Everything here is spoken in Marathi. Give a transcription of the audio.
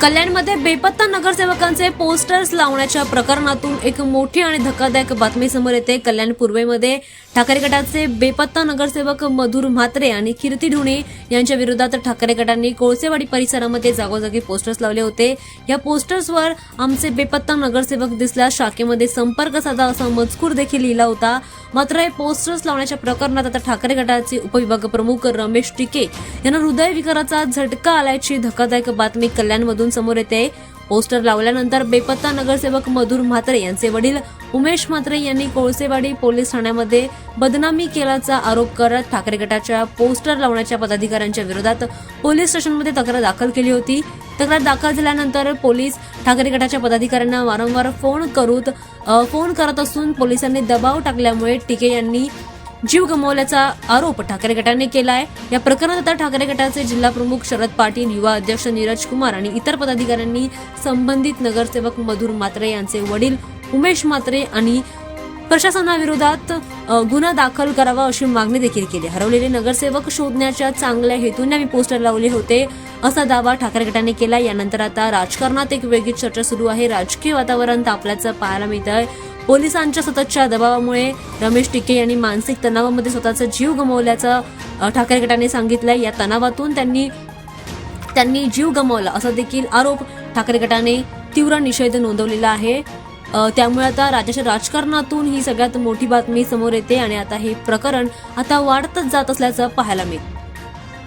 कल्याणमध्ये बेपत्ता नगरसेवकांचे पोस्टर्स लावण्याच्या प्रकरणातून एक मोठी आणि धक्कादायक बातमी समोर येते। कल्याण पूर्वेमध्ये ठाकरे गटाचे बेपत्ता नगरसेवक मधुर म्हात्रे आणि कीर्ती ढोणे यांच्या विरोधात ठाकरे गटांनी कोळसेवाडी परिसरामध्ये जागोजागी पोस्टर्स लावले होते। या पोस्टर्सवर आमचे बेपत्ता नगरसेवक दिसल्यास शाखेमध्ये संपर्क साधा असा मजकूर देखील लिहिला होता। मात्र हे पोस्टर्स लावण्याच्या प्रकरणात आता ठाकरे गटाचे उपविभाग प्रमुख रमेश टिके यांना हृदयविकाराचा झटका आल्याची धक्कादायक बातमी कल्याणमधून समोर येते। पोस्टर लावल्यानंतर बेपत्ता नगरसेवक मधुर म्हात्रे यांचे वडील उमेश म्हात्रे यांनी कोळसेवाडी पोलीस ठाण्यामध्ये बदनामी केल्याचा आरोप करत ठाकरे गटाच्या पोस्टर लावण्याच्या पदाधिकाऱ्यांच्या विरोधात पोलीस स्टेशनमध्ये तक्रार दाखल केली होती। तक्रार दाखल झाल्यानंतर पोलीस ठाकरे गटाच्या पदाधिकाऱ्यांना वारंवार फोन करत असून पोलिसांनी दबाव टाकल्यामुळे टिके यांनी जीव गमावल्याचा आरोप ठाकरे गटाने केलाय। या प्रकरणात आता ठाकरे गटाचे जिल्हा प्रमुख शरद पाटील, युवा अध्यक्ष नीरज कुमार आणि इतर पदाधिकाऱ्यांनी संबंधित नगरसेवक मधुर म्हात्रे यांचे वडील उमेश म्हात्रे आणि प्रशासनाविरोधात गुन्हा दाखल करावा अशी मागणी देखील केली। हरवलेले नगरसेवक शोधण्याच्या चांगल्या हेतूने आम्ही पोस्टर लावले होते असा दावा ठाकरे गटाने केला। यानंतर आता राजकारणात एक वेगळी चर्चा सुरू आहे। राजकीय वातावरण तापल्याचं पाहायला मिळतंय। पोलिसांच्या सततच्या दबावामुळे रमेश टिके यांनी मानसिक तणावामध्ये स्वतःचा जीव गमावल्याचं ठाकरे गटाने सांगितलंय। या तणावातून त्यांनी जीव गमावला असा देखील आरोप ठाकरे गटाने तीव्र निषेध नोंदवलेला आहे। त्यामुळे आता राज्याच्या राजकारणातून ही सगळ्यात मोठी बातमी समोर येते आणि आता हे प्रकरण आता वाढतच जात असल्याचं पाहायला मिळतं।